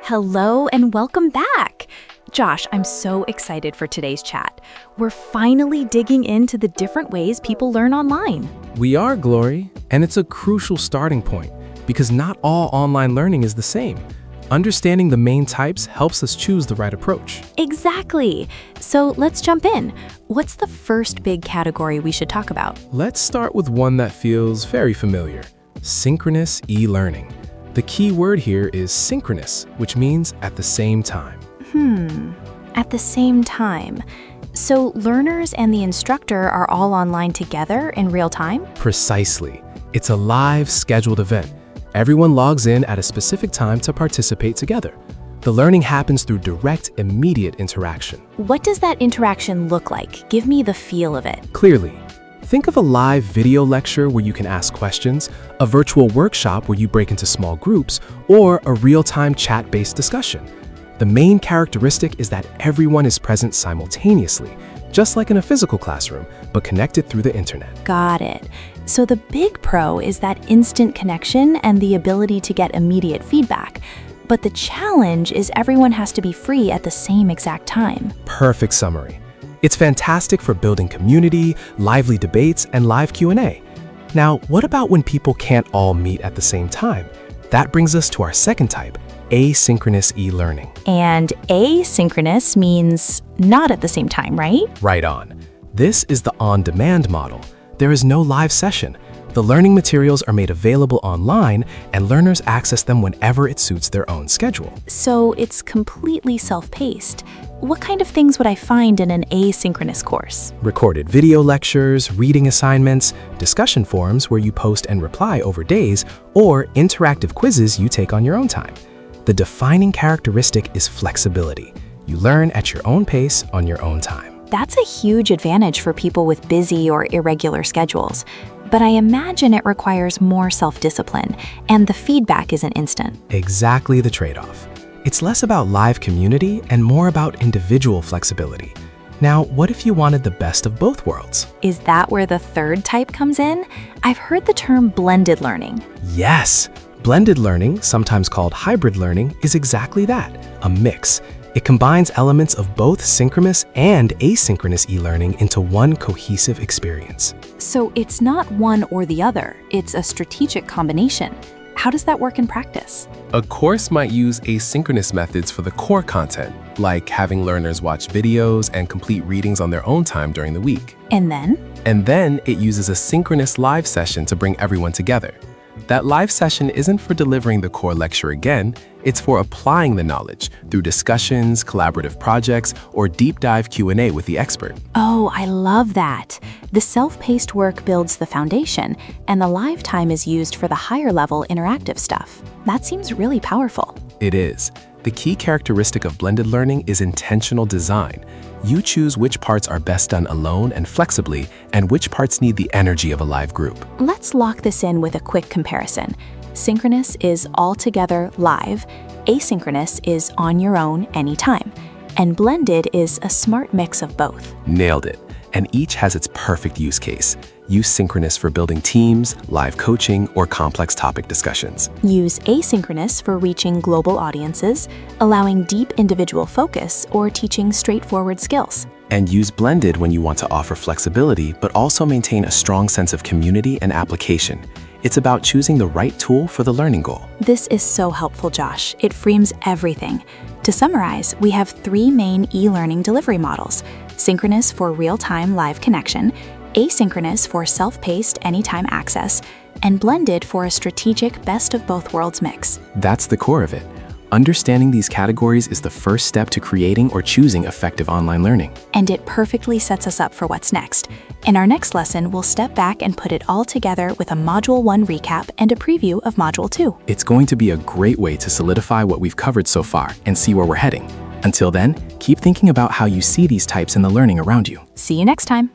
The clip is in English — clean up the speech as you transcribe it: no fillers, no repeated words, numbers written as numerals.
Hello and welcome back. Josh, I'm so excited for today's chat. We're finally digging into the different ways people learn online. We are, Glory, and it's a crucial starting point because not all online learning is the same. Understanding the main types helps us choose the right approach. Exactly. So let's jump in. What's the first big category we should talk about? Let's start with one that feels very familiar: synchronous e-learning. The key word here is synchronous, which means at the same time. At the same time. So learners and the instructor are all online together in real time? Precisely. It's a live, scheduled event. Everyone logs in at a specific time to participate together. The learning happens through direct, immediate interaction. What does that interaction look like? Give me the feel of it. Clearly, think of a live video lecture where you can ask questions, a virtual workshop where you break into small groups, or a real-time chat-based discussion. The main characteristic is that everyone is present simultaneously, just like in a physical classroom, but connected through the internet. Got it. So the big pro is that instant connection and the ability to get immediate feedback. But the challenge is everyone has to be free at the same exact time. Perfect summary. It's fantastic for building community, lively debates, and live Q&A. Now, what about when people can't all meet at the same time? That brings us to our second type, asynchronous e-learning. And asynchronous means not at the same time, right? Right on. This is the on-demand model. There is no live session. The learning materials are made available online, and learners access them whenever it suits their own schedule. So it's completely self-paced. What kind of things would I find in an asynchronous course? Recorded video lectures, reading assignments, discussion forums where you post and reply over days, or interactive quizzes you take on your own time. The defining characteristic is flexibility. You learn at your own pace on your own time. That's a huge advantage for people with busy or irregular schedules. But I imagine it requires more self-discipline, and the feedback isn't instant. Exactly the trade-off. It's less about live community and more about individual flexibility. Now, what if you wanted the best of both worlds? Is that where the third type comes in? I've heard the term blended learning. Yes! Blended learning, sometimes called hybrid learning, is exactly that, a mix. It combines elements of both synchronous and asynchronous e-learning into one cohesive experience. So it's not one or the other, it's a strategic combination. How does that work in practice? A course might use asynchronous methods for the core content, like having learners watch videos and complete readings on their own time during the week. And then it uses a synchronous live session to bring everyone together. That live session isn't for delivering the core lecture again, it's for applying the knowledge through discussions, collaborative projects, or deep dive Q&A with the expert. Oh, I love that. The self-paced work builds the foundation, and the live time is used for the higher level interactive stuff. That seems really powerful. It is. The key characteristic of blended learning is intentional design. You choose which parts are best done alone and flexibly, and which parts need the energy of a live group. Let's lock this in with a quick comparison. Synchronous is all together live, asynchronous is on your own anytime, and blended is a smart mix of both. Nailed it. And each has its perfect use case. Use synchronous for building teams, live coaching, or complex topic discussions. Use asynchronous for reaching global audiences, allowing deep individual focus, or teaching straightforward skills. And use blended when you want to offer flexibility, but also maintain a strong sense of community and application. It's about choosing the right tool for the learning goal. This is so helpful, Josh. It frames everything. To summarize, we have three main e-learning delivery models: synchronous for real-time live connection, asynchronous for self-paced anytime access, and blended for a strategic best of both worlds mix. That's the core of it. Understanding these categories is the first step to creating or choosing effective online learning. And it perfectly sets us up for what's next. In our next lesson, we'll step back and put it all together with a Module 1 recap and a preview of Module 2. It's going to be a great way to solidify what we've covered so far and see where we're heading. Until then, keep thinking about how you see these types in the learning around you. See you next time.